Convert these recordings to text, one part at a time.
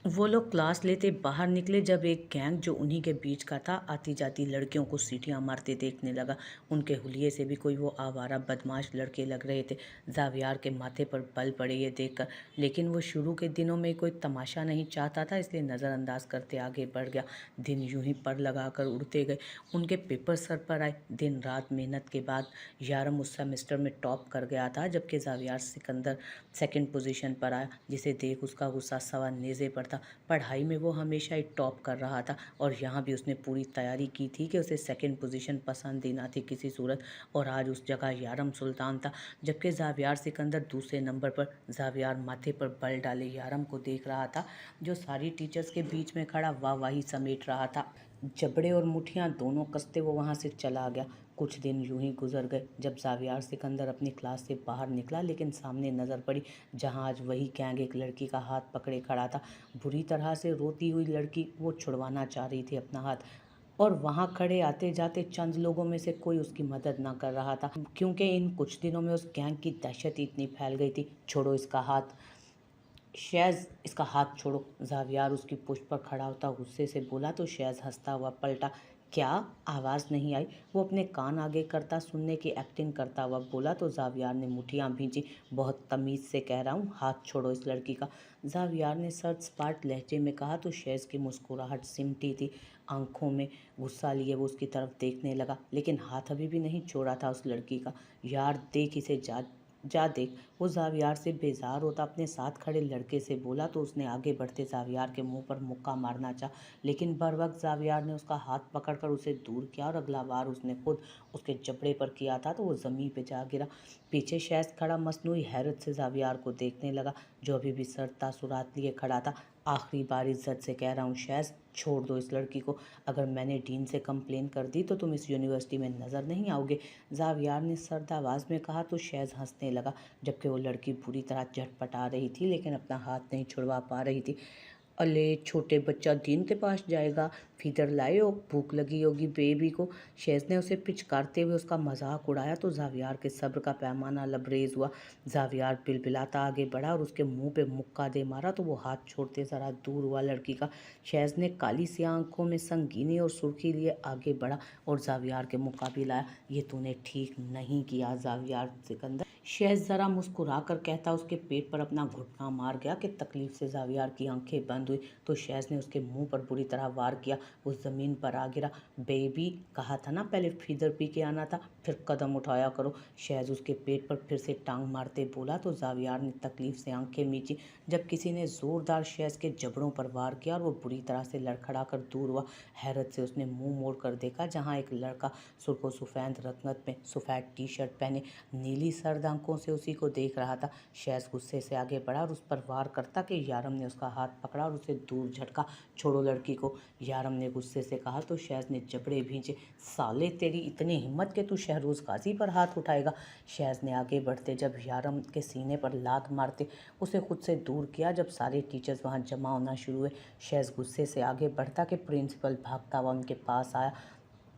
वो लोग क्लास लेते बाहर निकले जब एक गैंग जो उन्हीं के बीच का था आती जाती लड़कियों को सीटियां मारते देखने लगा। उनके हुलिये से भी कोई वो आवारा बदमाश लड़के लग रहे थे। जावियार के माथे पर बल पड़े ये देखकर, लेकिन वो शुरू के दिनों में कोई तमाशा नहीं चाहता था, इसलिए नज़रअंदाज करते आगे बढ़ गया। दिन यूं ही पर लगाकर उड़ते गए। उनके पेपर सर पर आए। दिन रात मेहनत के बाद यारम उस सेमेस्टर में टॉप कर गया था, जबकि जावियार सिकंदर सेकंड पोजीशन पर आया, जिसे देख उसका गुस्सा सवा नेज़े पर था। पढ़ाई में वो हमेशा ही टॉप कर रहा था और यहाँ भी उसने पूरी तैयारी की थी कि उसे सेकंड पोजीशन पसंद ही ना थी किसी सूरत। और आज उस जगह यारम सुल्तान था, जबकि जावियार सिकंदर दूसरे नंबर पर। जावियार माथे पर बल डाले यारम को देख रहा था, जो सारी टीचर्स के बीच में खड़ा वाहवाही समेट रहा था। जबड़े और मुठियां दोनों कसते वो वहां से चला गया। कुछ दिन यूं ही गुजर गए जब जावियार सिकंदर अपनी क्लास से बाहर निकला, लेकिन सामने नज़र पड़ी जहां आज वही गैंग एक लड़की का हाथ पकड़े खड़ा था। बुरी तरह से रोती हुई लड़की, वो छुड़वाना चाह रही थी अपना हाथ, और वहां खड़े आते जाते चंद लोगों में से कोई उसकी मदद ना कर रहा था, क्योंकि इन कुछ दिनों में उस गैंग की दहशत इतनी फैल गई थी। छोड़ो इसका हाथ शैज़, इसका हाथ छोड़ो। जावियार उसकी पुश्त पर खड़ा होता गुस्से से बोला तो शैज़ हंसता हुआ पलटा। क्या? आवाज़ नहीं आई। वो अपने कान आगे करता सुनने की एक्टिंग करता हुआ बोला तो जावियार ने मुठियां भींची। बहुत तमीज़ से कह रहा हूँ, हाथ छोड़ो इस लड़की का। जावियार ने सर्द सपाट लहजे में कहा तो शैज़ की मुस्कुराहट सिमटी थी। आंखों में गुस्सा लिए वो उसकी तरफ देखने लगा, लेकिन हाथ अभी भी नहीं छोड़ा था उस लड़की का। यार देख इसे, जा जा देख। वो जावियार से बेजार होता अपने साथ खड़े लड़के से बोला तो उसने आगे बढ़ते जावियार के मुंह पर मुक्का मारना चाहा, लेकिन बर वक्त जावियार ने उसका हाथ पकड़कर उसे दूर किया और अगला बार उसने खुद उसके जबड़े पर किया था तो वो ज़मीन पे जा गिरा। पीछे शैज़ खड़ा मसनूई हैरत से जावियार को देखने लगा, जो अभी भी सर तासुरात लिए खड़ा था। आखिरी बार इज्जत से कह रहा हूँ शैज़, छोड़ दो इस लड़की को। अगर मैंने डीन से कंप्लेन कर दी तो तुम इस यूनिवर्सिटी में नज़र नहीं आओगे। जावियार ने सर्द आवाज़ में कहा तो शैज़ हंसने लगा, जबकि वो लड़की बुरी तरह झटपटा रही थी, लेकिन अपना हाथ नहीं छुड़वा पा रही थी। अले छोटे बच्चा दीन के पास जाएगा, फीदर लाए हो, भूख लगी होगी बेबी को। शैज़ ने उसे पिचकारते हुए उसका मजाक उड़ाया तो जावियार के सब्र का पैमाना लबरेज हुआ। जावियार बिलबिलाता आगे बढ़ा और उसके मुंह पे मुक्का दे मारा तो वो हाथ छोड़ते ज़रा दूर हुआ लड़की का। शैज़ ने काली सी आंखों में संगीनी और सुर्खी लिए आगे बढ़ा और जावियार के मुकाबले आया। ये तूने ठीक नहीं किया जावियार सिकंदर। शैज़ ज़रा मुस्कुरा कर कहता उसके पेट पर अपना घुटना मार गया कि तकलीफ से जावियार की आंखें बंद हुई तो शैज़ ने उसके मुंह पर बुरी तरह वार किया। वो ज़मीन पर आ गिरा। बेबी, कहा था ना पहले फीदर पी के आना था, फिर कदम उठाया करो। शैज़ उसके पेट पर फिर से टांग मारते बोला तो जावियार ने तकलीफ से आंखें मींची जब किसी ने ज़ोरदार शैज़ के जबड़ों पर वार किया और वो बुरी तरह से लड़खड़ा कर दूर हुआ। हैरत से उसने मुंह मोड़ कर देखा जहाँ एक लड़का सुर्ख सफ़ेद रंगत में सफ़ेद टी शर्ट पहने नीली सर्द आंखों से उसी को देख रहा था। शैज़ गुस्से से आगे बढ़ा और उस पर वार करता कि यारम ने उसका हाथ पकड़ा और उसे दूर झटका। छोड़ो लड़की को, यारम ने गुस्से से कहा तो शैज़ ने जबड़े भींचे। साले, तेरी इतनी हिम्मत कि तू शहरोज़ गाजी पर हाथ उठाएगा। शैज़ ने आगे बढ़ते जब यारम के सीने पर लात मारते उसे खुद से दूर किया। जब सारे टीचर्स वहां जमा होना शुरू हुए, शैज़ गुस्से से आगे बढ़ता कि प्रिंसिपल भागता हुआ उनके पास आया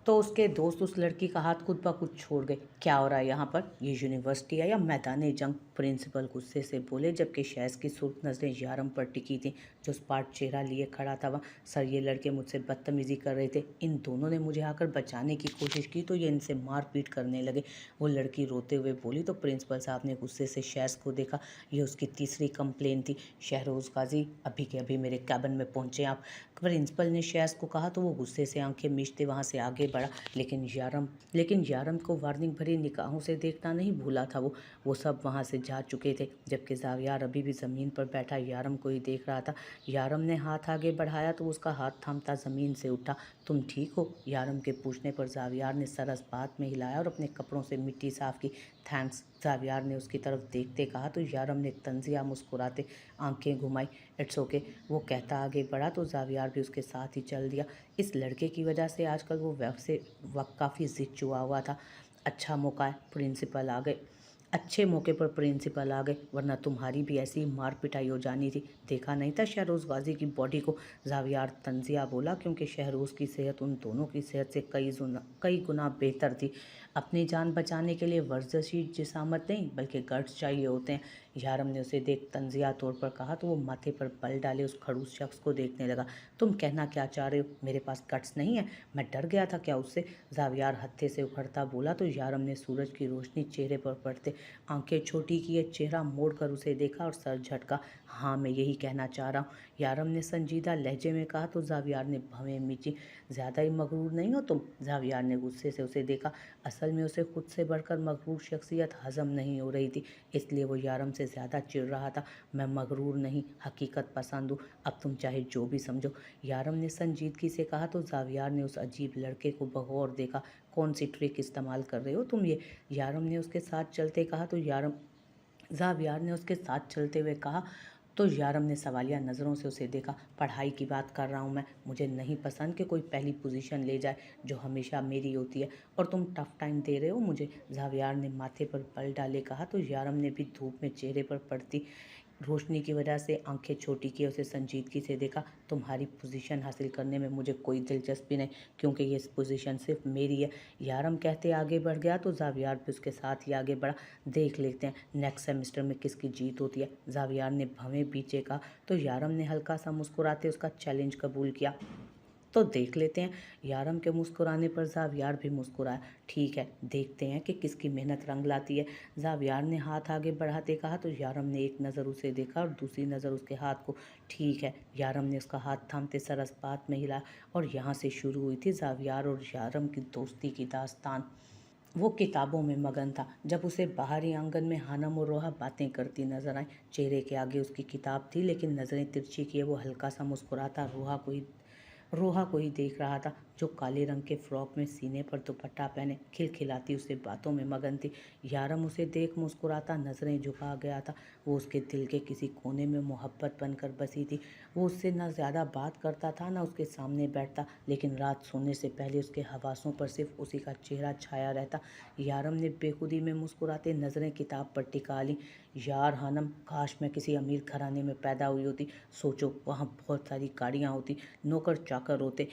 तो उसके दोस्त उस लड़की का हाथ खुद ब खुद छोड़ गए। क्या हो रहा है यहाँ पर? ये यूनिवर्सिटी है या मैदान जंग? प्रिंसिपल गुस्से से बोले, जबकि शैज़ की सुर्ख नज़रें यारम पर टिकी थी, जो स्पाट चेहरा लिए खड़ा था वह। सर, ये लड़के मुझसे बदतमीजी कर रहे थे, इन दोनों ने मुझे आकर बचाने की कोशिश की तो ये इनसे मारपीट करने लगे। वो लड़की रोते हुए बोली तो प्रिंसिपल साहब ने गुस्से से शैज़ को देखा। ये उसकी तीसरी कंप्लेन थी। शहरोज़ गाजी, अभी के अभी मेरे कैबिन में पहुँचे आप। प्रिंसिपल ने शैज़ को कहा तो वो गुस्से से आंखें मीचते वहाँ से आगे बढ़ा, लेकिन यारम को वार्निंग भरी निगाहों से देखना नहीं भूला था वो सब वहाँ से जा चुके थे, जबकि जावियार अभी भी ज़मीन पर बैठा यारम को ही देख रहा था। यारम ने हाथ आगे बढ़ाया तो उसका हाथ थामता ज़मीन से उठा। तुम ठीक हो? यारम के पूछने पर जावियार ने सर इस बात में हिलाया और अपने कपड़ों से मिट्टी साफ की। थैंक्स, जावियार ने उसकी तरफ देखते कहा तो यारम ने तंजिया मुस्कुराते आंखें घुमाई। इट्स ओके, वो कहता आगे बढ़ा तो जावियार भी उसके साथ ही चल दिया। इस लड़के की वजह से आजकल वो वैसे वक्त काफ़ी ज़िद चुआ हुआ था। अच्छा मौका है, प्रिंसिपल आ गए। अच्छे मौके पर प्रिंसिपल आ गए, वरना तुम्हारी भी ऐसी ही मार पिटाई हो जानी थी। देखा नहीं था शहरोज़ गाजी की बॉडी को? जावियार तंजिया बोला, क्योंकि शहरोज़ की सेहत उन दोनों की सेहत से कई गुना बेहतर थी। अपनी जान बचाने के लिए वर्जिशी जिसामत नहीं बल्कि गट्स चाहिए होते हैं। यारम ने उसे देख तंजिया तौर पर कहा तो वो माथे पर बल डाले उस खड़ूस शख्स को देखने लगा। तुम कहना क्या चाह रहे हो? मेरे पास गट्स नहीं है? मैं डर गया था क्या उससे? जावियार हत्थे से उखड़ता बोला तो यारम ने सूरज की रोशनी चेहरे पर पड़ते आंखें छोटी किए, चेहरा मोड़कर उसे देखा और सर झटका। हाँ, मैं यही कहना चाह रहा हूँ, यारम ने संजीदा लहजे में कहा तो जावियार ने भवें मीची। ज़्यादा ही मगरूर नहीं हो तुम? जावियार ने गुस्से से उसे देखा। असल में उसे खुद से बढ़कर मगरूर शख्सियत हजम नहीं हो रही थी, इसलिए वो यारम से ज़्यादा चिढ़ रहा था। मैं मगरूर नहीं, हकीकत पसंद हूँ, अब तुम चाहे जो भी समझो, यारम ने संजीदगी से कहा तो जावियार ने उस अजीब लड़के को बगौर देखा। कौन सी ट्रिक इस्तेमाल कर रहे हो तुम ये? यारम ने उसके साथ चलते कहा तो जावियार ने उसके साथ चलते हुए कहा तो यारम ने सवालिया नज़रों से उसे देखा। पढ़ाई की बात कर रहा हूँ मैं, मुझे नहीं पसंद कि कोई पहली पोजीशन ले जाए जो हमेशा मेरी होती है, और तुम टफ टाइम दे रहे हो मुझे, जावियार ने माथे पर बल डाले कहा तो यारम ने भी धूप में चेहरे पर पड़ती रोशनी की वजह से आंखें छोटी की उसे संजीदगी से देखा। तुम्हारी पोजीशन हासिल करने में मुझे कोई दिलचस्पी नहीं, क्योंकि ये पोजीशन सिर्फ मेरी है, यारम कहते आगे बढ़ गया तो जावियार भी उसके साथ ही आगे बढ़ा। देख लेते हैं नेक्स्ट सेमेस्टर में किसकी जीत होती है, जावियार ने भवें पीछे कहा तो यारम ने हल्का सा मुस्कुराते उसका चैलेंज कबूल किया। तो देख लेते हैं। यारम के मुस्कुराने पर जावियार भी मुस्कुराया। ठीक है, देखते हैं कि किसकी मेहनत रंग लाती है, जावियार ने हाथ आगे बढ़ाते कहा तो यारम ने एक नज़र उसे देखा और दूसरी नज़र उसके हाथ को। ठीक है, यारम ने उसका हाथ थामते सर अस्पात में हिला और यहाँ से शुरू हुई थी जावियार और यारम की दोस्ती की दास्तान। वो किताबों में मगन था जब उसे बाहरी आंगन में हानम और रोहा बातें करती नजर आई। चेहरे के आगे उसकी किताब थी, लेकिन नज़रें तिरछी किए वो हल्का सा मुस्कुराता रोहा को ही देख रहा था, जो काले रंग के फ्रॉक में सीने पर दुपट्टा पहने खिलखिलाती उसे बातों में मगन थी। यारम उसे देख मुस्कुराता नजरें झुका गया था। वो उसके दिल के किसी कोने में मोहब्बत बनकर बसी थी। वो उससे न ज़्यादा बात करता था न उसके सामने बैठता, लेकिन रात सोने से पहले उसके हवासों पर सिर्फ उसी का चेहरा छाया रहता। यारम ने बेखुदी में मुस्कुराते नजरें किताब पर टिका ली। यार हानम, काश मैं किसी अमीर घराने में पैदा हुई होती। सोचो, वहाँ बहुत सारी गाड़ियाँ होती, नौकर चाकर होते,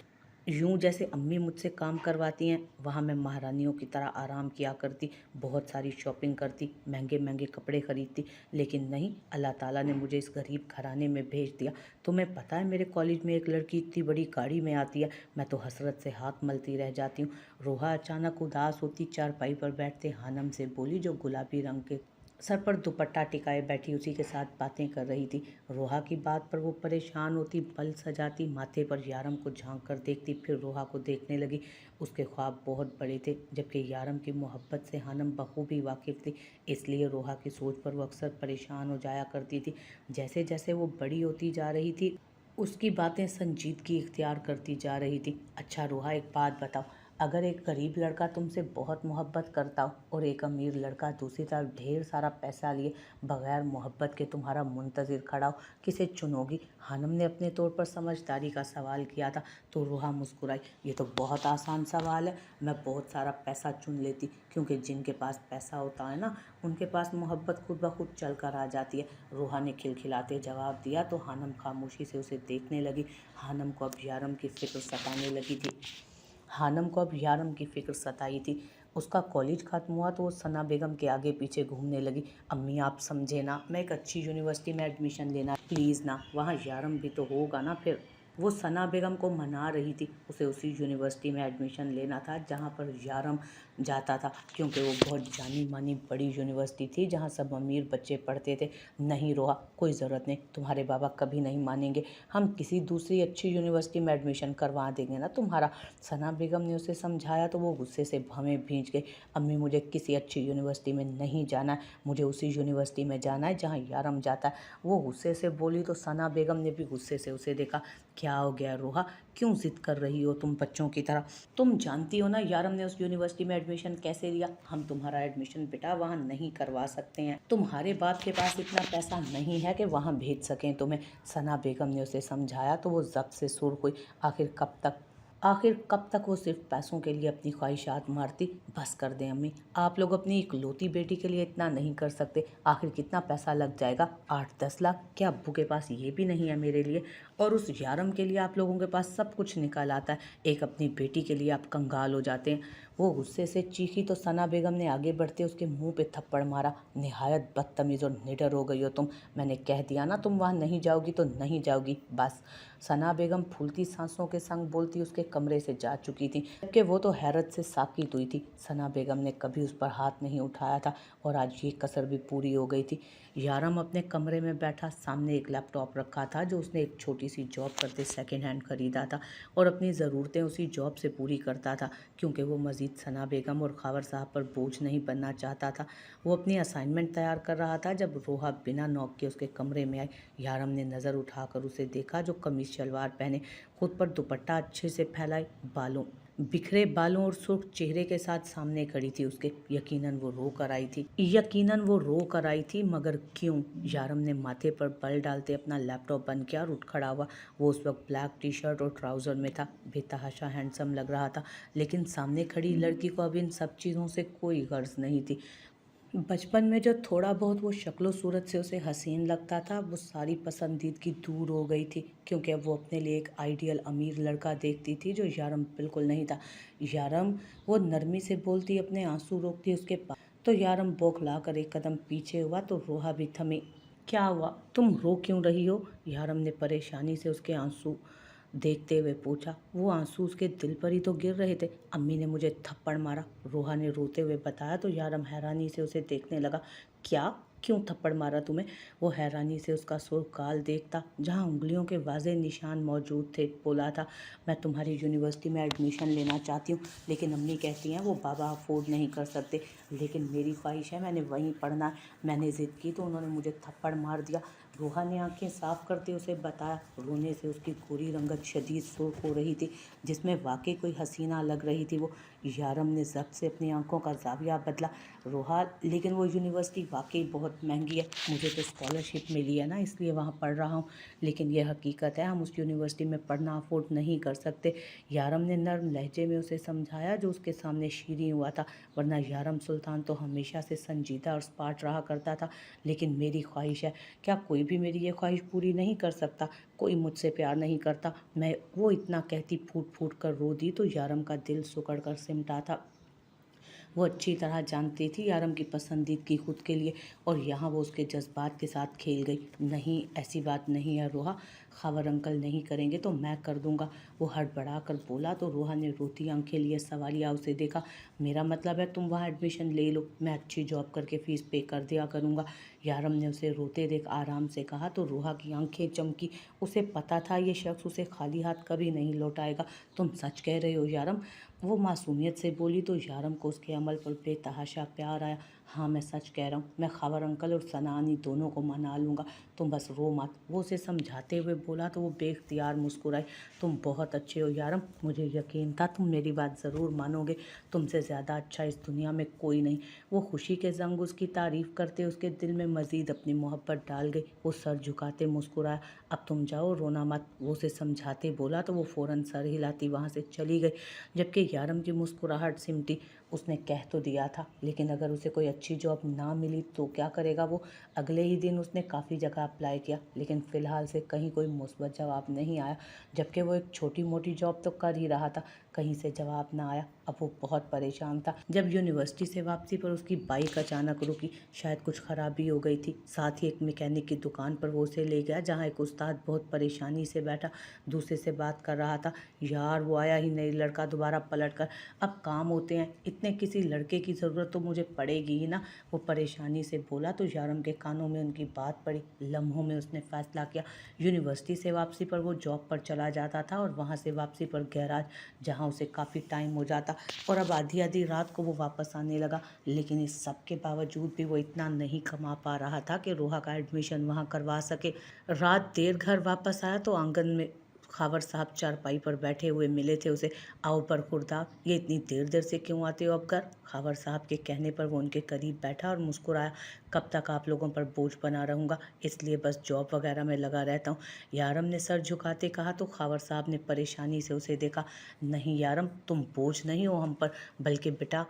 यूं जैसे अम्मी मुझसे काम करवाती हैं, वहाँ मैं महारानियों की तरह आराम किया करती, बहुत सारी शॉपिंग करती, महंगे महंगे कपड़े खरीदती। लेकिन नहीं, अल्लाह ताला ने मुझे इस गरीब घराने में भेज दिया। तुम्हें पता है मेरे कॉलेज में एक लड़की इतनी बड़ी गाड़ी में आती है, मैं तो हसरत से हाथ मलती रह जाती हूँ। रोहा अचानक उदास होती चारपाई पर बैठते हानम से बोली, जो गुलाबी रंग के सर पर दुपट्टा टिकाए बैठी उसी के साथ बातें कर रही थी। रोहा की बात पर वो परेशान होती, बल सजाती, माथे पर यारम को झांक कर देखती, फिर रोहा को देखने लगी। उसके ख्वाब बहुत बड़े थे, जबकि यारम की मोहब्बत से हानम बखूबी वाकिफ थी, इसलिए रोहा की सोच पर वो अक्सर परेशान हो जाया करती थी। जैसे जैसे वो बड़ी होती जा रही थी, उसकी बातें संजीदगी इख्तियार करती जा रही थी। अच्छा रोहा, एक बात बताओ, अगर एक गरीब लड़का तुमसे बहुत मोहब्बत करता हो और एक अमीर लड़का दूसरी तरफ ढेर सारा पैसा लिए बगैर मोहब्बत के तुम्हारा मुंतज़िर खड़ा हो, किसे चुनोगी? हानम ने अपने तौर पर समझदारी का सवाल किया था तो रोहा मुस्कुराई। ये तो बहुत आसान सवाल है, मैं बहुत सारा पैसा चुन लेती, क्योंकि जिनके पास पैसा होता है ना, उनके पास मोहब्बत खुद ब खुद चल कर आ जाती है, रोहा ने खिलखिलाते जवाब दिया तो हानम खामोशी से उसे देखने लगी। हानम को अब यारम की फ़िक्र सताने लगी थी। हानम को अब यारम की फ़िक्र सताई थी। उसका कॉलेज ख़त्म हुआ तो वो सना बेगम के आगे पीछे घूमने लगी। अम्मी आप समझे ना, मैं एक अच्छी यूनिवर्सिटी में एडमिशन लेना, प्लीज़ ना, वहाँ यारम भी तो होगा ना। फिर वो सना बेगम को मना रही थी, उसे उसी यूनिवर्सिटी में एडमिशन लेना था जहाँ पर यारम जाता था, क्योंकि वो बहुत जानी मानी बड़ी यूनिवर्सिटी थी जहाँ सब अमीर बच्चे पढ़ते थे। नहीं रोहा, कोई ज़रूरत नहीं, तुम्हारे बाबा कभी नहीं मानेंगे, हम किसी दूसरी अच्छी यूनिवर्सिटी में एडमिशन करवा देंगे ना तुम्हारा। सना बेगम ने उसे समझाया तो वो गुस्से से भवें भींच गई। अम्मी मुझे किसी अच्छी यूनिवर्सिटी में नहीं जाना है, मुझे उसी यूनिवर्सिटी में जाना है जहाँ यारम जाता है, वो गुस्से से बोली तो सना बेगम ने भी गुस्से से उसे देखा। क्या हो गया रोहा, क्यों जिद कर रही हो तुम बच्चों की तरह? तुम जानती हो ना यारम ने उस यूनिवर्सिटी में एडमिशन कैसे लिया, हम तुम्हारा एडमिशन बेटा वहाँ नहीं करवा सकते हैं, तुम्हारे बाप के पास इतना पैसा नहीं है कि वहाँ भेज सकें तुम्हें। सना बेगम ने उसे समझाया तो वो जब्त से सुर्ख हुई। आखिर कब तक वो सिर्फ पैसों के लिए अपनी ख्वाहिशात मारती? बस कर दें अम्मी, आप लोग अपनी इकलौती बेटी के लिए इतना नहीं कर सकते। आखिर कितना पैसा लग जाएगा? 8-10 लाख? क्या अब्बू के पास ये भी नहीं है मेरे लिए? और उस यारम के लिए आप लोगों के पास सब कुछ निकल आता है, एक अपनी बेटी के लिए आप कंगाल हो जाते हैं। वो गुस्से से चीखी तो सना बेगम ने आगे बढ़ते उसके मुंह पे थप्पड़ मारा। निहायत बदतमीज और निडर हो गई हो तुम। मैंने कह दिया ना तुम वहाँ नहीं जाओगी तो नहीं जाओगी, बस। सना बेगम फूलती सांसों के संग बोलती उसके कमरे से जा चुकी थी, जबकि वो तो हैरत से साकित हुई थी। सना बेगम ने कभी उस पर हाथ नहीं उठाया था और आज ये कसर भी पूरी हो गई थी। यारम अपने कमरे में बैठा, सामने एक लैपटॉप रखा था जो उसने एक छोटी सी जॉब करते सेकंड हैंड खरीदा था और अपनी ज़रूरतें उसी जॉब से पूरी करता था, क्योंकि वो मज़ीद सना बेगम और खावर साहब पर बोझ नहीं बनना चाहता था। वो अपनी असाइनमेंट तैयार कर रहा था जब रोहा बिना नॉक के उसके कमरे में आई। यारम ने नज़र उठाकर उसे देखा जो कमीज शलवार पहने, खुद पर दुपट्टा अच्छे से फैलाए, बालों बिखरे बालों और सुर्ख चेहरे के साथ सामने खड़ी थी उसके। यकीनन वो रो कर आई थी, मगर क्यों? यारम ने माथे पर बल डालते अपना लैपटॉप बंद किया और उठ खड़ा हुआ। वो उस वक्त ब्लैक टी शर्ट और ट्राउज़र में था, बेतहाशा हैंडसम लग रहा था, लेकिन सामने खड़ी लड़की को अब इन सब चीज़ों से कोई गर्ज नहीं थी। बचपन में जो थोड़ा बहुत वो शक्लो सूरत से उसे हसीन लगता था, वो सारी पसंदीदगी दूर हो गई थी, क्योंकि अब वो अपने लिए एक आइडियल अमीर लड़का देखती थी जो यारम बिल्कुल नहीं था। यारम, वो नरमी से बोलती अपने आंसू रोकती उसके पास, तो यारम बौखला कर एक कदम पीछे हुआ तो रोहा भी थमी। क्या हुआ, तुम रो क्यों रही हो? यारम ने परेशानी से उसके आंसू देखते हुए पूछा। वो आंसू उसके दिल पर ही तो गिर रहे थे। अम्मी ने मुझे थप्पड़ मारा, रोहा ने रोते हुए बताया तो यारम हैरानी से उसे देखने लगा। क्या? क्यों थप्पड़ मारा तुम्हें? वो हैरानी से उसका सुर गाल देखता जहाँ उंगलियों के वाजे निशान मौजूद थे, बोला था, मैं तुम्हारी यूनिवर्सिटी में एडमिशन लेना चाहती हूँ, लेकिन अम्मी कहती हैं वो बाबा अफोर्ड नहीं कर सकते, लेकिन मेरी ख्वाहिश है मैंने वहीं पढ़ना है। मैंने ज़िद की तो उन्होंने मुझे थप्पड़ मार दिया। रोहा ने आंखें साफ करते उसे बताया। रोने से उसकी गोरी रंगत शदीद सुर्ख हो रही थी, जिसमें वाकई कोई हसीना लग रही थी वो। यारम ने जब्त से अपनी आंखों का जाविया बदला। रोहा, लेकिन वो यूनिवर्सिटी वाकई बहुत महंगी है। मुझे तो स्कॉलरशिप मिली है ना, इसलिए वहाँ पढ़ रहा हूँ, लेकिन यह हकीकत है हम उस यूनिवर्सिटी में पढ़ना अफोर्ड नहीं कर सकते। यारम ने नर्म लहजे में उसे समझाया जो उसके सामने शीरीं हुआ था, वरना यारम सुल्तान तो हमेशा से संजीदा और स्पार्ट रहा करता था। लेकिन मेरी ख्वाहिश है, क्या कोई भी मेरी ये ख्वाहिश पूरी नहीं कर सकता? कोई मुझसे प्यार नहीं करता मैं, वो इतना कहती फूट फूट कर रो दी तो यारम का दिल सुकड़ कर सिमटा था। वो अच्छी तरह जानती थी यारम की पसंदीदगी खुद के लिए, और यहाँ वो उसके जज्बात के साथ खेल गई। नहीं, ऐसी बात नहीं है रोहा, खावर अंकल नहीं करेंगे तो मैं कर दूंगा, वो हड़बड़ा कर बोला तो रोहा ने रोती आंखें लिए सवालिया उसे देखा। मेरा मतलब है तुम वहाँ एडमिशन ले लो, मैं अच्छी जॉब करके फ़ीस पे कर दिया करूँगा। यारम ने उसे रोते देख आराम से कहा तो रोहा की आंखें चमकी। उसे पता था ये शख्स उसे खाली हाथ कभी नहीं लौटाएगा। तुम सच कह रहे हो यारम? वो मासूमियत से बोली तो यारम को उसके अमल पर बेतहाशा प्यार आया। हाँ, मैं सच कह रहा हूँ, मैं खावर अंकल और सनानी दोनों को मना लूँगा, तुम बस रो मत। वो उसे समझाते हुए बोला तो वो बेख्तियार मुस्कुराई। तुम बहुत अच्छे हो यारम, मुझे यकीन था तुम मेरी बात ज़रूर मानोगे, तुमसे ज़्यादा अच्छा इस दुनिया में कोई नहीं। वो खुशी के जंग उसकी तारीफ़ करते उसके दिल में मज़ीद अपनी मोहब्बत डाल गई। वो सर झुकाते मुस्कुराया। अब तुम जाओ, रोना मत, वो उसे समझाते बोला तो वो फ़ौरन सर हिलाती वहाँ से चली गई, जबकि यारम की मुस्कुराहट सिमटी। उसने कह तो दिया था, लेकिन अगर उसे कोई अच्छी जॉब ना मिली तो क्या करेगा वो? अगले ही दिन उसने काफ़ी जगह अप्लाई किया, लेकिन फ़िलहाल से कहीं कोई मुस्बत जवाब नहीं आया, जबकि वो एक छोटी मोटी जॉब तो कर ही रहा था, कहीं से जवाब ना आया। अब वो बहुत परेशान था। जब यूनिवर्सिटी से वापसी पर उसकी बाइक अचानक रुकी, शायद कुछ खराबी हो गई थी। साथ ही एक मैकेनिक की दुकान पर वो उसे ले गया, जहाँ एक उस्ताद बहुत परेशानी से बैठा दूसरे से बात कर रहा था। यार, वो आया ही नहीं लड़का दोबारा पलट कर, अब काम होते हैं, इतने किसी लड़के की ज़रूरत तो मुझे पड़ेगी ही ना, वो परेशानी से बोला तो यारम के कानों में उनकी बात पड़ी। लम्हों में उसने फैसला किया। यूनिवर्सिटी से वापसी पर वो जॉब पर चला जाता था और वहाँ से वापसी पर गैराज, जहाँ उसे काफ़ी टाइम हो जाता, और अब आधी आधी रात को वो वापस आने लगा। लेकिन इस सब के बावजूद भी वो इतना नहीं कमा पा रहा था कि रोहा का एडमिशन वहाँ करवा सके। रात देर घर वापस आया तो आंगन में खावर साहब चारपाई पर बैठे हुए मिले थे उसे। आओ बरखुरदार, ये इतनी देर देर से क्यों आते हो अब घर? खावर साहब के कहने पर वो उनके करीब बैठा और मुस्कुराया। कब तक आप लोगों पर बोझ बना रहूँगा, इसलिए बस जॉब वगैरह में लगा रहता हूँ, यारम ने सर झुकाते कहा तो खावर साहब ने परेशानी से उसे देखा। नहीं यारम, तुम बोझ नहीं हो हम पर, बल्कि बेटा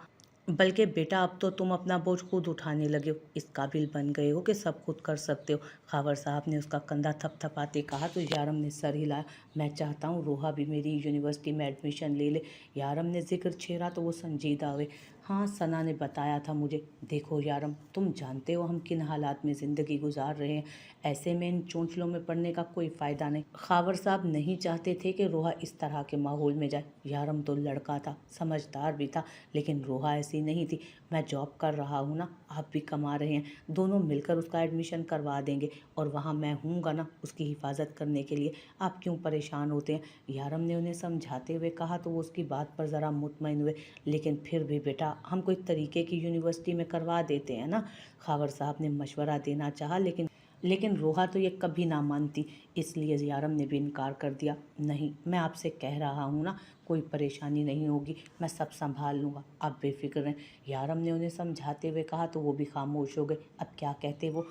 बल्कि बेटा अब तो तुम अपना बोझ खुद उठाने लगे हो, इस काबिल बन गए हो कि सब खुद कर सकते हो। खावर साहब ने उसका कंधा थपथपाते कहा तो यारम ने सर हिलाया। मैं चाहता हूँ रोहा भी मेरी यूनिवर्सिटी में एडमिशन ले ले। यारम ने जिक्र छेड़ा तो वो संजीदा हुए। हाँ, सना ने बताया था मुझे। देखो यारम, तुम जानते हो हम किन हालात में ज़िंदगी गुजार रहे हैं। ऐसे में इन चोंचलों में पड़ने का कोई फ़ायदा नहीं। खावर साहब नहीं चाहते थे कि रोहा इस तरह के माहौल में जाए। यारम तो लड़का था, समझदार भी था, लेकिन रोहा ऐसी नहीं थी। मैं जॉब कर रहा हूँ ना, आप भी कमा रहे हैं, दोनों मिलकर उसका एडमिशन करवा देंगे और वहाँ मैं हूँगा ना उसकी हिफाजत करने के लिए। आप क्यों परेशान होते हैं? यारम ने उन्हें समझाते हुए कहा तो वो उसकी बात पर ज़रा मुतमईन हुए। लेकिन फिर भी बेटा, हम कोई तरीके की यूनिवर्सिटी में करवा देते हैं ना। खावर साहब ने मशवरा देना चाहा, लेकिन रोहा तो ये कभी ना मानती, इसलिए यारम ने भी इनकार कर दिया। नहीं, मैं आपसे कह रहा हूँ ना, कोई परेशानी नहीं होगी, मैं सब संभाल लूँगा, आप बेफिक्र रहें। यारम ने उन्हें समझाते हुए कहा तो वो भी खामोश हो गए। अब क्या कहते वो।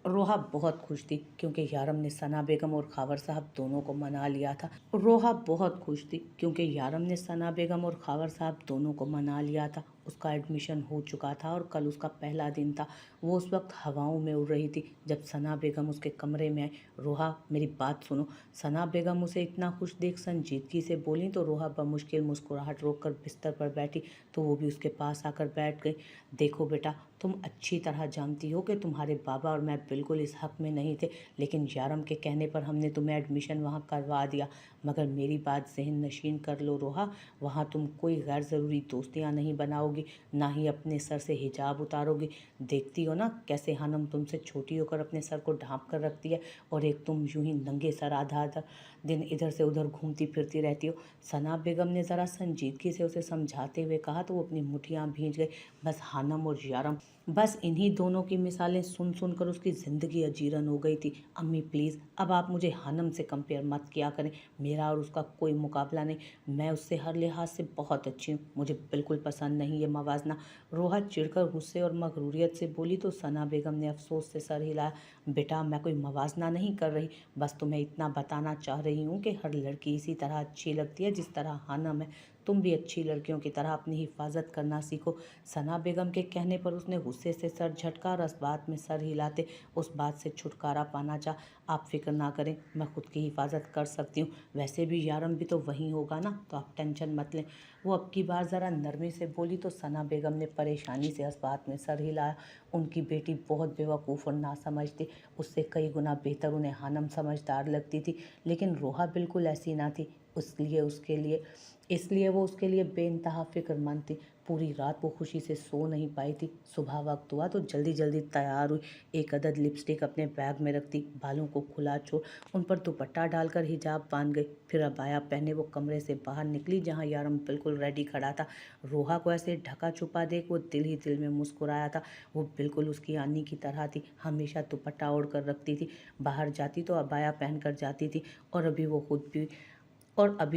रोहा बहुत खुश थी क्योंकि यारम ने सना बेगम और खावर साहब दोनों को मना लिया था। रोहा बहुत खुश थी क्योंकि यारम ने सना बेगम और खावर साहब दोनों को मना लिया था। उसका एडमिशन हो चुका था और कल उसका पहला दिन था। वो उस वक्त हवाओं में उड़ रही थी जब सना बेगम उसके कमरे में आई। रोहा, मेरी बात सुनो। सना बेगम उसे इतना खुश देख संजीदगी से बोली तो रोहा बमुश्किल मुस्कुराहट रोककर बिस्तर पर बैठी तो वो भी उसके पास आकर बैठ गई। देखो बेटा, तुम अच्छी तरह जानती हो कि तुम्हारे बाबा और मैं बिल्कुल इस हक में नहीं थे, लेकिन यारम के कहने पर हमने तुम्हें एडमिशन वहाँ करवा दिया। मगर मेरी बात ज़हन नशीन कर लो रोहा, वहाँ तुम कोई गैर ज़रूरी दोस्तियाँ नहीं बनाओगी, ना ही अपने सर से हिजाब उतारोगी। देखती हो ना कैसे हनम तुमसे छोटी होकर अपने सर को ढांप कर रखती है और एक तुम यूं ही नंगे सर आधा आधा दिन इधर से उधर घूमती फिरती रहती हो। सना बेगम ने ज़रा संजीदगी से उसे समझाते हुए कहा तो वो अपनी मुठियाँ भींच गई। बस हानम और यारम, बस इन्हीं दोनों की मिसालें सुन सुनकर उसकी ज़िंदगी अजीरन हो गई थी। अम्मी प्लीज़, अब आप मुझे हानम से कंपेयर मत किया करें, मेरा और उसका कोई मुकाबला नहीं। मैं उससे हर लिहाज से बहुत अच्छी हूँ, मुझे बिल्कुल पसंद नहीं ये मवाजना। रोहा चिढ़कर गुस्से और मगरूरियत से बोली तो सना बेगम ने अफसोस से सर हिलाया। बेटा, मैं कोई मवाजना नहीं कर रही, बस तुम्हें इतना बताना चाह रही हूँ कि हर लड़की इसी तरह अच्छी लगती है जिस तरह हानम है। तुम भी अच्छी लड़कियों की तरह अपनी हिफाजत करना सीखो। सना बेगम के कहने पर उसने गुस्से से सर झटका और इस बात में सर हिलाते उस बात से छुटकारा पाना चाह। आप फिक्र ना करें, मैं खुद की हिफाजत कर सकती हूँ। वैसे भी यारम भी तो वहीं होगा ना, तो आप टेंशन मत लें। वो अब की बार ज़रा नरमी से बोली तो सना बेगम ने परेशानी से इस बात में सर हिलाया। उनकी बेटी बहुत बेवकूफ़ और नासमझ थी, उससे कई गुना बेहतर उन्हें हानम समझदार लगती थी, लेकिन रोहा बिल्कुल ऐसी ना थी। इसलिए वो उसके लिए बेइंतहा फ़िक्रमंद थी। पूरी रात वो खुशी से सो नहीं पाई थी। सुबह वक्त हुआ तो जल्दी जल्दी तैयार हुई। एक अदद लिपस्टिक अपने बैग में रखती, बालों को खुला छोड़ उन पर दुपट्टा डालकर हिजाब बांध गई। फिर अबाया पहने वो कमरे से बाहर निकली जहाँ यारम बिल्कुल रेडी खड़ा था। रोहा को ऐसे ढका छुपा देख वो दिल ही दिल में मुस्कुराया था। वो बिल्कुल उसकी आनी की तरह थी, हमेशा दुपट्टा ओढ़ कर रखती थी, बाहर जाती तो अबाया पहन कर जाती थी। और अभी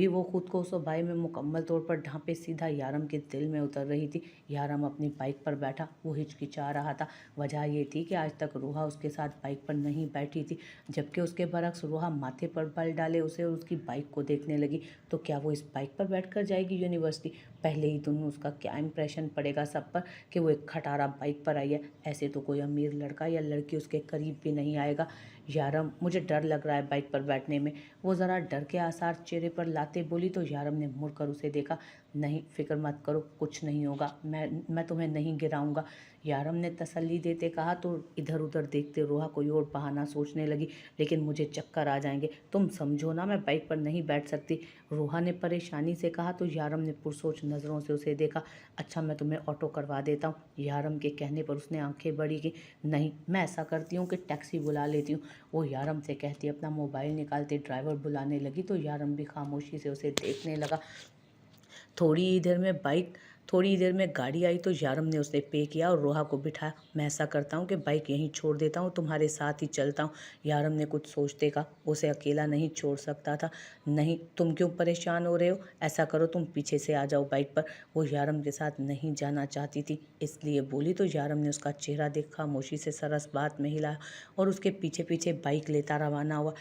वो खुद को उस बाई में मुकम्मल तौर पर ढांपे सीधा यारम के दिल में उतर रही थी। यारम अपनी बाइक पर बैठा, वो हिचकिचा रहा था। वजह ये थी कि आज तक रोहा उसके साथ बाइक पर नहीं बैठी थी, जबकि उसके बरक्स रोहा माथे पर बल डाले उसे और उसकी बाइक को देखने लगी। तो क्या वो इस बाइक पर बैठकर जाएगी यूनिवर्सिटी? पहले ही दिन उसका क्या इंप्रेशन पड़ेगा सब पर कि वो एक खटारा बाइक पर आई है। ऐसे तो कोई अमीर लड़का या लड़की उसके करीब भी नहीं आएगा। यारम, मुझे डर लग रहा है बाइक पर बैठने में, वो ज़रा डर के आसार चेहरे पर लाते बोली तो यारम ने मुड़कर उसे देखा। नहीं, फिक्र मत करो, कुछ नहीं होगा, मैं तुम्हें नहीं गिराऊंगा, यारम ने तसल्ली देते कहा तो इधर उधर देखते रोहा कोई और बहाना सोचने लगी। लेकिन मुझे चक्कर आ जाएंगे, तुम समझो ना, मैं बाइक पर नहीं बैठ सकती, रोहा ने परेशानी से कहा तो यारम ने पुरसोच नज़रों से उसे देखा। अच्छा, मैं तुम्हें ऑटो करवा देता हूँ। यारम के कहने पर उसने आंखें बड़ी की। नहीं, मैं ऐसा करती हूँ कि टैक्सी बुला लेती हूँ, वो यारम से कहती अपना मोबाइल निकालते ड्राइवर बुलाने लगी तो यारम भी खामोशी से उसे देखने लगा। थोड़ी ही देर में बाइक थोड़ी ही देर में गाड़ी आई तो यारम ने उसे पे किया और रोहा को बिठाया। मैं ऐसा करता हूँ कि बाइक यहीं छोड़ देता हूँ, तुम्हारे साथ ही चलता हूँ। यारम ने कुछ सोचते कहा, उसे अकेला नहीं छोड़ सकता था। नहीं, तुम क्यों परेशान हो रहे हो, ऐसा करो तुम पीछे से आ जाओ बाइक पर। वो यारम के साथ नहीं जाना चाहती थी, इसलिए बोली तो यारम ने उसका चेहरा देख खामोशी से सरस बात में हिलाया और उसके पीछे पीछे बाइक लेता रवाना हुआ।